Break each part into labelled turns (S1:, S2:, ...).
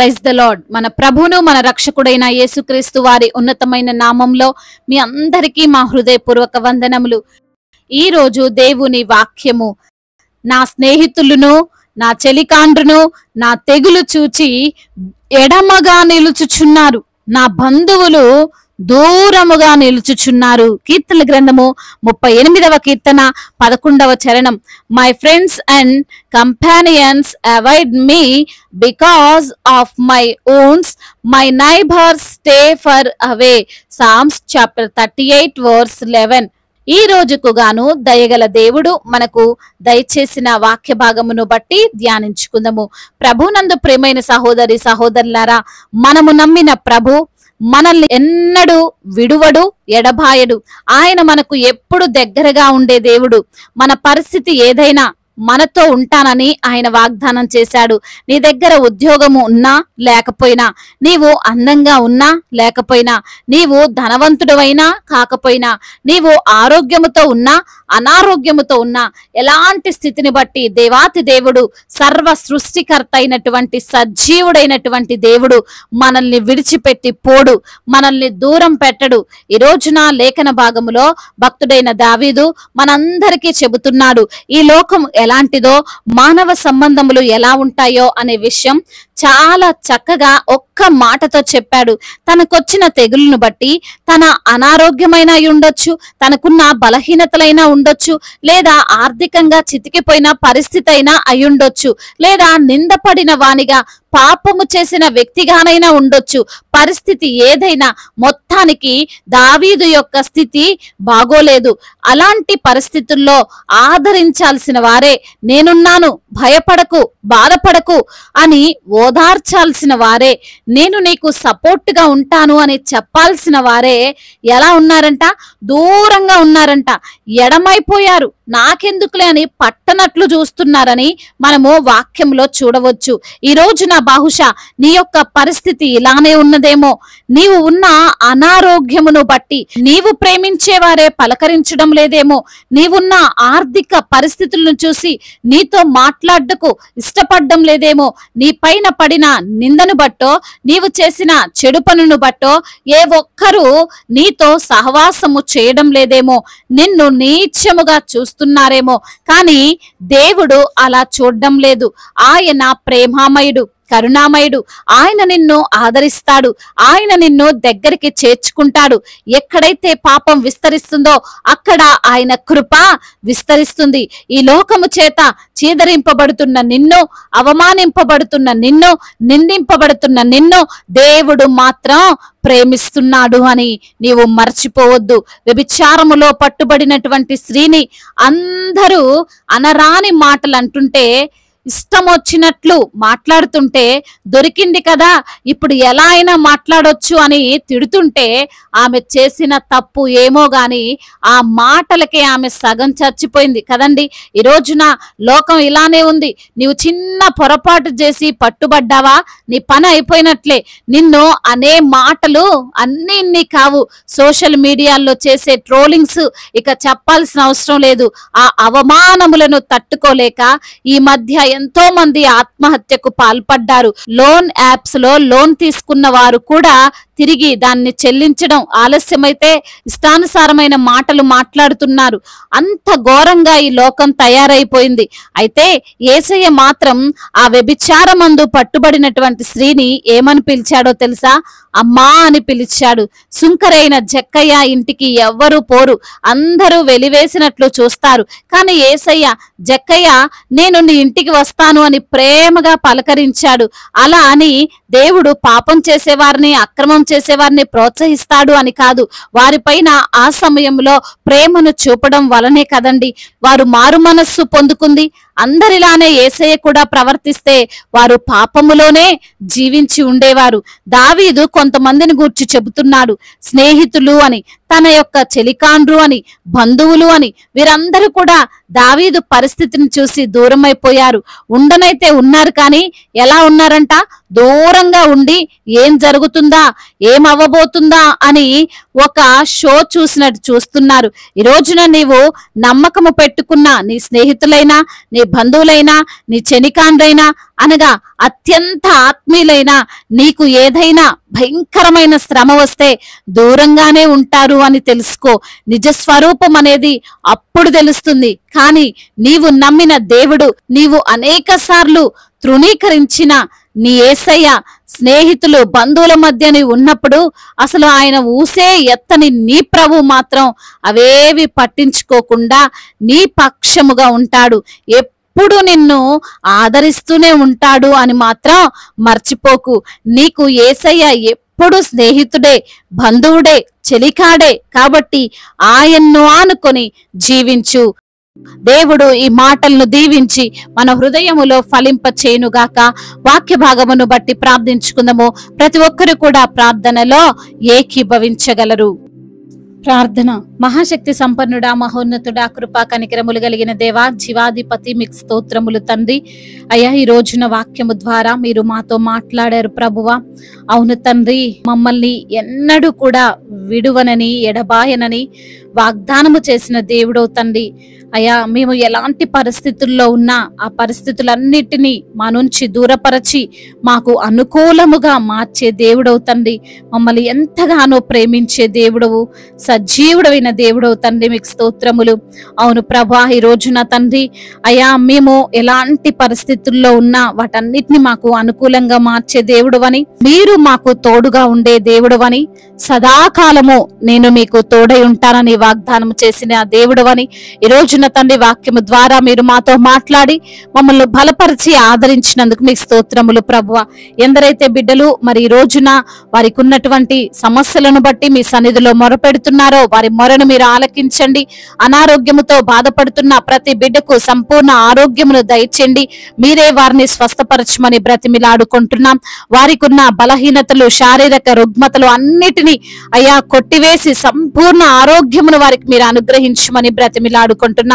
S1: Praise the lord. మన ప్రభువును మన రక్షకుడైన యేసుక్రీస్తు వారి ఉన్నతమైన నామంలో మీ అందరికీ మా హృదయపూర్వక వందనములు. ఈ రోజు దేవుని వాక్యము, నా స్నేహితులను, నా చెలికాండ్రును నా తెగులు చూచి ఎడమగా నిలుచుచున్నారు, నా బంధువులు దూరముగా నిలుచుచున్నారు. కీర్తనల గ్రంథము 38వ కీర్తన 11వ చరణం. My friends and companions avoid me because of my wounds, my neighbours stay far away. Psalms chapter 38 verse 11. ఈ రోజుకు గాను దయగల దేవుడు మనకు దయచేసిన వాక్య భాగమును బట్టి ధ్యానించుకుందాము. ప్రభునందు ప్రియమైన సహోదరి సహోదరులారా, మనము నమ్మిన ప్రభు మనల్ని ఎన్నడూ విడువడు, ఎడబాయడు. ఆయన మనకు ఎప్పుడు దగ్గరగా ఉండే దేవుడు. మన పరిస్థితి ఏదైనా మనతో ఉంటానని ఆయన వాగ్దానం చేశాడు. నీ దగ్గర ఉద్యోగము ఉన్నా లేకపోయినా, నీవు అందంగా ఉన్నా లేకపోయినా, నీవు ధనవంతుడవైనా కాకపోయినా, నీవు ఆరోగ్యముతో ఉన్నా అనారోగ్యముతో ఉన్నా, ఎలాంటి స్థితిని బట్టి దేవాతి దేవుడు, సర్వ సృష్టికర్త అయినటువంటి సజీవుడైనటువంటి దేవుడు మనల్ని విడిచిపెట్టి పోడు, మనల్ని దూరం పెట్టడు. ఈ రోజున లేఖన భాగములో భక్తుడైన దావీదు మనందరికీ చెబుతున్నాడు, ఈ లోకం ఎలాంటిదో, మానవ సంబంధములు ఎలా ఉంటాయో అనే విషయం చాలా చక్కగా ఒక్క మాటతో చెప్పాడు. తనకొచ్చిన తెగులను బట్టి తన అనారోగ్యమైనా ఉండొచ్చు, తనకున్న బలహీనతలైనా ఉండొచ్చు, లేదా ఆర్థికంగా చితికిపోయిన పరిస్థితి అయినా అయ్యుండొచ్చు, లేదా నిందపడిన వానిగా పాపము చేసిన వ్యక్తిగానైనా ఉండొచ్చు. పరిస్థితి ఏదైనా మొత్తానికి దావీదు యొక్క స్థితి బాగోలేదు. అలాంటి పరిస్థితుల్లో ఆదరించాల్సిన వారే, నేనున్నాను, భయపడకు, బాధపడకు అని ఓదార్చాల్సిన వారే, నేను నీకు సపోర్ట్ గా ఉంటాను అని చెప్పాల్సిన వారే ఎలా ఉన్నారంట? దూరంగా ఉన్నారంట, ఎడమైపోయారు. నాకెందుకులే అని పట్టనట్లు చూస్తున్నారని మనము వాక్యంలో చూడవచ్చు. ఈ రోజున బహుశా నీ యొక్క పరిస్థితి ఇలానే ఉన్నదేమో. నీవు ఉన్న అనారోగ్యమును బట్టి నీవు ప్రేమించేవారే పలకరించడం లేదేమో. నీవున్న ఆర్థిక పరిస్థితులను చూసి నీతో మాట్లాడకు ఇష్టపడడం లేదేమో. నీ పైన పడిన నిందను బట్టో, నీవు చేసిన చెడు పనును బట్టో ఏ ఒక్కరూ నీతో సహవాసము చేయడం లేదేమో. నిన్ను నీచముగా చూస్తున్నారేమో. కానీ దేవుడు అలా చూడడం లేదు. ఆయన ప్రేమామయుడు, కరుణామయుడు. ఆయన నిన్ను ఆదరిస్తాడు, ఆయన నిన్ను దగ్గరికి చేర్చుకుంటాడు. ఎక్కడైతే పాపం విస్తరిస్తుందో అక్కడ ఆయన కృప విస్తరిస్తుంది. ఈ లోకము చేత చీదరింపబడుతున్న నిన్ను, అవమానింపబడుతున్న నిన్ను, నిందింపబడుతున్న నిన్ను దేవుడు మాత్రం ప్రేమిస్తున్నాడు అని నీవు మర్చిపోవద్దు. వ్యభిచారములో పట్టుబడినటువంటి స్త్రీని అందరూ అనరాని మాటలు అంటుంటే, ఇష్టం వచ్చినట్లు మాట్లాడుతుంటే, దొరికింది కదా ఇప్పుడు ఎలా అయినా మాట్లాడొచ్చు అని తిడుతుంటే, ఆమె చేసిన తప్పు ఏమో గాని ఆ మాటలకే ఆమె సగం చచ్చిపోయింది కదండి. ఈ రోజున లోకం ఇలానే ఉంది. నీవు చిన్న పొరపాటు చేసి పట్టుబడ్డావా, నీ పని అయిపోయినట్లే. నిన్ను అనే మాటలు అన్ని కావు. సోషల్ మీడియాలో చేసే ట్రోలింగ్స్ ఇక చెప్పాల్సిన అవసరం లేదు. ఆ అవమానములను తట్టుకోలేక ఈ మధ్య ఎంతో మంది ఆత్మహత్యకు పాల్పడ్డారు. లోన్ యాప్స్ లో లోన్ తీసుకున్న వారు కూడా తిరిగి దాన్ని చెల్లించడం ఆలస్యమైతే ఇష్టానుసారమైన మాటలు మాట్లాడుతున్నారు. అంత ఘోరంగా ఈ లోకం తయారైపోయింది. అయితే యేసయ్య మాత్రం ఆ వ్యభిచారమందు పట్టుబడినటువంటి స్త్రీని ఏమని పిలిచాడో తెలుసా? అమ్మా అని పిలిచాడు. సుంకరైన జక్కయ్య ఇంటికి ఎవ్వరూ పోరు, అందరూ వెలివేసినట్లు చూస్తారు. కానీ యేసయ్య, జక్కయ్య నేను నీ ఇంటికి వస్తాను అని ప్రేమగా పలకరించాడు. అలా అని దేవుడు పాపం చేసేవారిని, అక్రమం చేసేవారిని ప్రోత్సహిస్తాడు అని కాదు. వారిపైన ఆ సమయంలో ప్రేమను చూపడం వలనే కదండి వారు మారు మనస్సు పొందుకుంది. అందరిలానే యేసయ్య కూడా ప్రవర్తిస్తే వారు పాపములోనే జీవించి ఉండేవారు. దావీదు కొంతమందిని గూర్చి చెబుతున్నాడు, స్నేహితులు అని. తన యొక్క చెలికాండ్రు అని, బంధువులు అని వీరందరూ కూడా దావీదు పరిస్థితిని చూసి దూరం అయిపోయారు. ఉండనైతే ఉన్నారు, కానీ ఎలా ఉన్నారంట? దూరంగా ఉండి ఏం జరుగుతుందా, ఏం అవ్వబోతుందా అని ఒక షో చూసినట్టు చూస్తున్నారు. ఈ రోజున నీవు నమ్మకము పెట్టుకున్న నీ స్నేహితులైనా, నీ బంధువులైనా, నీ చెనికాండ్రైనా, అనగా అత్యంత ఆత్మీయులైనా నీకు ఏదైనా భయంకరమైన శ్రమ వస్తే దూరంగానే ఉంటారు అని తెలుసుకో. నిజ స్వరూపం అనేది అప్పుడు తెలుస్తుంది. కానీ నీవు నమ్మిన దేవుడు, నీవు అనేక సార్లు తృణీకరించిన నీ యేసయ్య స్నేహితులు, బంధువుల మధ్య ఉన్నప్పుడు అసలు ఆయన ఊసే ఎత్తని నీ ప్రభు మాత్రం అవేవి పట్టించుకోకుండా నీ పక్షముగా ఉంటాడు. ఎప్పుడు నిన్ను ఆదరిస్తూనే ఉంటాడు అని మాత్రం మర్చిపోకు. నీకు యేసయ్య ఎప్పుడు స్నేహితుడే, బంధువుడే, చెలికాడే. కాబట్టి ఆయన్ను ఆనుకొని జీవించు. దేవుడు ఈ మాటలను దీవించి మన హృదయములో ఫలింప చేయునుగాక. వాక్య భాగమును బట్టి ప్రార్థించుకుందాము. ప్రతి ఒక్కరు కూడా ప్రార్థనలో ఏకీభవించగలరు. ప్రార్థన. మహాశక్తి సంపన్నుడా, మహోన్నతుడా, కృపా కనికరములు కలిగిన దేవా, జీవాధిపతి, మీకు స్తోత్రములు తండ్రి. అయ్యా, ఈ రోజున వాక్యము ద్వారా మీరు మాతో మాట్లాడారు ప్రభువా. అవును తండ్రి, మమ్మల్ని ఎన్నడూ కూడా విడువనని, ఎడబాయనని వాగ్దానము చేసిన దేవుడో తండ్రి. అయ్యా, మేము ఎలాంటి పరిస్థితుల్లో ఉన్నా ఆ పరిస్థితులన్నిటినీ మా నుంచి దూరపరచి మాకు అనుకూలముగా మార్చే దేవుడవు తండ్రి. మమ్మల్ని ఎంతగానో ప్రేమించే దేవుడవు, సజీవుడైన దేవుడవు తండ్రి, మీకు స్తోత్రములు. అవును ప్రభా, ఈ రోజున తండ్రి అయ్యా, మేము ఎలాంటి పరిస్థితుల్లో ఉన్నా వాటన్నిటిని మాకు అనుకూలంగా మార్చే దేవుడవని, మీరు మాకు తోడుగా ఉండే దేవుడవని, సదాకాలము నేను మీకు తోడై ఉంటానని వాగ్దానం చేసిన దేవుడవని ఈ రోజున తండ్రి వాక్యము ద్వారా మీరు మాతో మాట్లాడి మమ్మల్ని బలపరిచి ఆదరించినందుకు మీకు స్తోత్రములు ప్రభువా. ఎందరైతే బిడ్డలు మరి ఈ రోజున వారికి ఉన్నటువంటి సమస్యలను బట్టి మీ సన్నిధిలో మొరపెడుతున్నారో వారి మొరను మీరు ఆలకించండి. అనారోగ్యముతో బాధపడుతున్న ప్రతి బిడ్డకు సంపూర్ణ ఆరోగ్యమును దయచేయండి. మీరే వారిని స్వస్థపరచమని బ్రతిమిలాడుకుంటున్నాం. వారికి ఉన్న బలహీనతలు, శారీరక రుగ్మతలు అన్నిటినీ అయ్యా కొట్టివేసి సంపూర్ణ ఆరోగ్యమును వారికి మీరు అనుగ్రహించమని బ్రతిమిలాడుకుంటున్నాం.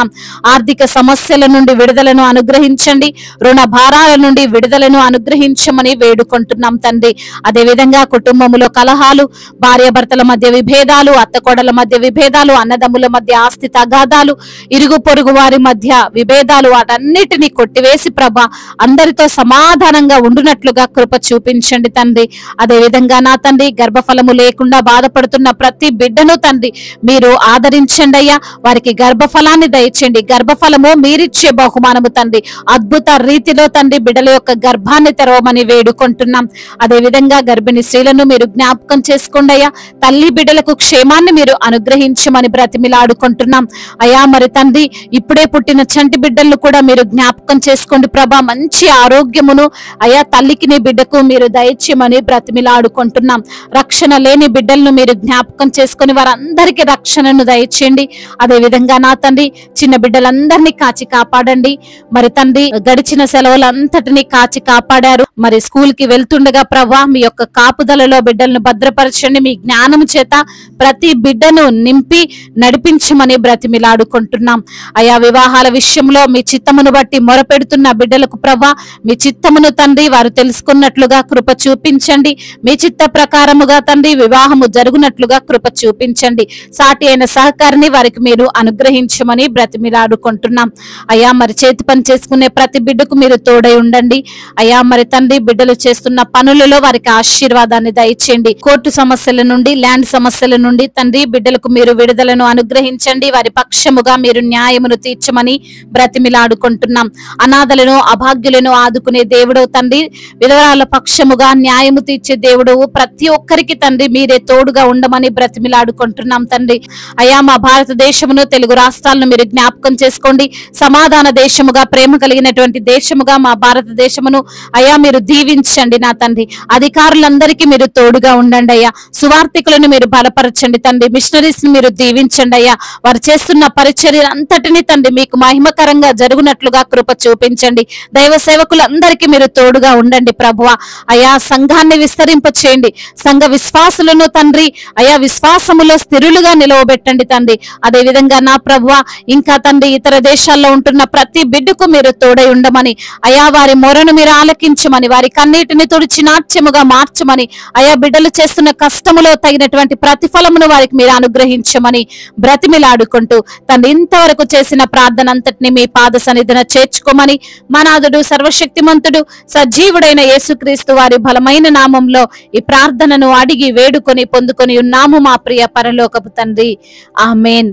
S1: ఆర్థిక సమస్యల నుండి విడుదలను అనుగ్రహించండి. రుణ భారాల నుండి విడుదలను అనుగ్రహించమని వేడుకుంటున్నాం తండ్రి. అదే విధంగా కుటుంబములో కలహాలు, భార్యాభర్తల మధ్య విభేదాలు, అత్తకోడల మధ్య విభేదాలు, అన్నదమ్ముల మధ్య ఆస్తి తగాదాలు, ఇరుగు పొరుగు వారి మధ్య విభేదాలు, వాటన్నిటిని కొట్టివేసి ప్రభా అందరితో సమాధానంగా ఉండునట్లుగా కృప చూపించండి తండ్రి. అదే విధంగా నా తండ్రి, గర్భఫలము లేకుండా బాధపడుతున్న ప్రతి బిడ్డను తండ్రి మీరు ఆదరించండి అయ్యా. వారికి గర్భఫలాన్ని దయచేయండి. గర్భఫలము మీరిచ్చే బహుమానము తండ్రి. అద్భుత రీతిలో తండ్రి బిడ్డల యొక్క గర్భాన్ని తెరవమని వేడుకుంటున్నాం. అదే విధంగా గర్భిణీ స్త్రీలను మీరు జ్ఞాపకం చేసుకోండి అయ్యా. తల్లి బిడ్డలకు క్షేమాన్ని మీరు అనుగ్రహించమని బ్రతిమిలాడుకుంటున్నాం అయ్యా. మరి తండ్రి, ఇప్పుడే పుట్టిన చంటి బిడ్డలను కూడా మీరు జ్ఞాపకం చేసుకోండి ప్రభా. మంచి ఆరోగ్యమును అయ్యా తల్లికి నీ బిడ్డకు మీరు దయచేయమని బ్రతిమిలాడుకుంటున్నాం. రక్షణ లేని బిడ్డలను మీరు జ్ఞాపకం చేసుకుని వారందరికీ రక్షణను దయచేయండి. అదే విధంగా నా తండ్రి, చిన్న బిడ్డలందరినీ కాచి కాపాడండి. మరి తండ్రి, గడిచిన సెలవులంతటినీ కాచి కాపాడారు. మరి స్కూల్ కి వెళ్తుండగా ప్రభా మీ యొక్క కాపుదలలో బిడ్డలను భద్రపరచండి. మీ జ్ఞానము చేత ప్రతి బిడ్డను నింపి నడిపించమని బ్రతిమిలాడుకుంటున్నాం అయా. వివాహాల విషయంలో మీ చిత్తమును బట్టి మొరపెడుతున్న బిడ్డలకు ప్రభా మీ చిత్తమును తండ్రి వారు తెలుసుకున్నట్లుగా కృప చూపించండి. మీ చిత్త ప్రకారముగా తండ్రి వివాహము జరుగునట్లుగా కృప చూపించండి. సాటి అయిన సహకారిని వారికి మీరు అనుగ్రహించమని బ్రతిమిలాడుకుంటున్నాం అయ్యా. మరి చేతి పని చేసుకునే ప్రతి బిడ్డకు మీరు తోడై ఉండండి అయ్యా. మరి తండ్రి, బిడ్డలు చేస్తున్న పనులలో వారికి ఆశీర్వాదాన్ని దయచేయండి. కోర్టు సమస్యల నుండి, ల్యాండ్ సమస్యల నుండి తండ్రి బిడ్డలకు మీరు విడుదలను అనుగ్రహించండి. వారి పక్షముగా మీరు న్యాయమును తీర్చమని బ్రతిమిలాడుకుంటున్నాం. అనాథలను, అభాగ్యులను ఆదుకునే దేవుడు తండ్రి, విధవరాల పక్షముగా న్యాయము తీర్చే దేవుడు, ప్రతి ఒక్కరికి తండ్రి మీరే తోడుగా ఉండమని బ్రతిమిలాడుకుంటున్నాం తండ్రి అయ్యా. మా భారతదేశమును, తెలుగు రాష్ట్రాలను మీరు జ్ఞాపకం చేసుకోండి. సమాధాన దేశముగా, ప్రేమ కలిగినటువంటి దేశముగా మా భారతదేశమును అయ్యా మీరు దీవించండి నా తండ్రి. అధికారులందరికీ మీరు తోడుగా ఉండండి అయ్యా. సువార్థికులను మీరు బలపరచండి తండ్రి. మిషనరీస్ ని మీరు దీవించండి అయ్యా. వారు చేస్తున్న పరిచర్య అంతటిని తండ్రి మీకు మహిమకరంగా జరుగునట్లుగా కృప చూపించండి. దైవ సేవకులందరికీ మీరు తోడుగా ఉండండి ప్రభువా. అయా సంఘాన్ని విస్తరింప చేయండి. సంఘ విశ్వాసులను తండ్రి అయా విశ్వాసములో స్థిరులుగా నిలవబెట్టండి తండ్రి. అదే విధంగా నా ప్రభువా ఇంకా తండ్రి ఇతర దేశాల్లో ఉంటున్న ప్రతి బిడ్డకు మీరు తోడై ఉండమని, అయా వారి మొరను మీరు ఆలకించమని, వారి కన్నీటిని తుడిచి నాట్యముగా మార్చమని, అయా బిడ్డలు చేస్తున్న కష్టములో తగినటువంటి ప్రతిఫలమును వారికి మీరు అనుగ్రహించమని బ్రతిమిలాడుకుంటూ తండ్రి ఇంతవరకు చేసిన ప్రార్థన అంతటిని మీ పాద సన్నిధిన చేర్చుకోమని మనాథుడు సర్వశక్తిమంతుడు సజీవుడైన యేసుక్రీస్తు వారి బలమైన నామంలో ఈ ప్రార్థనను అడిగి వేడుకొని పొందుకొని ఉన్నాము మా ప్రియ పరలోకపు తండ్రి. ఆమేన్.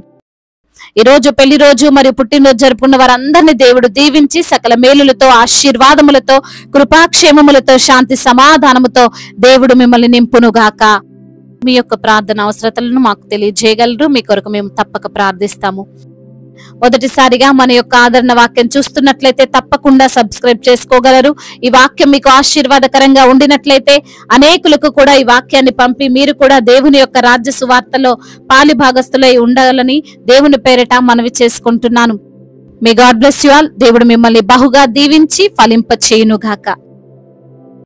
S1: ఈ రోజు పెళ్లి రోజు మరియు పుట్టినరోజు జరుపుకున్న వారందరినీ దేవుడు దీవించి సకల మేలులతో ఆశీర్వాదములతో కృపాక్షేమములతో శాంతి సమాధానముతో దేవుడు మిమ్మల్ని నింపునుగాక. మీ యొక్క ప్రార్థన అవసరతలను మాకు తెలియజేయగలరు. మీ కొరకు మేము తప్పక ప్రార్థిస్తాము. మొదటిసారిగా మన యొక్క ఆదరణ వాక్యం చూస్తున్నట్లయితే తప్పకుండా సబ్స్క్రైబ్ చేసుకోగలరు. ఈ వాక్యం మీకు ఆశీర్వాదకరంగా ఉండినట్లయితే అనేకులకు కూడా ఈ వాక్యాన్ని పంపి మీరు కూడా దేవుని యొక్క రాజ్య సువార్తలో పాలి భాగస్తులై ఉండాలని దేవుని పేరిట మనవి చేసుకుంటున్నాను. May God bless you all. దేవుడు మిమ్మల్ని బహుగా దీవించి ఫలింప చేయునుగాక.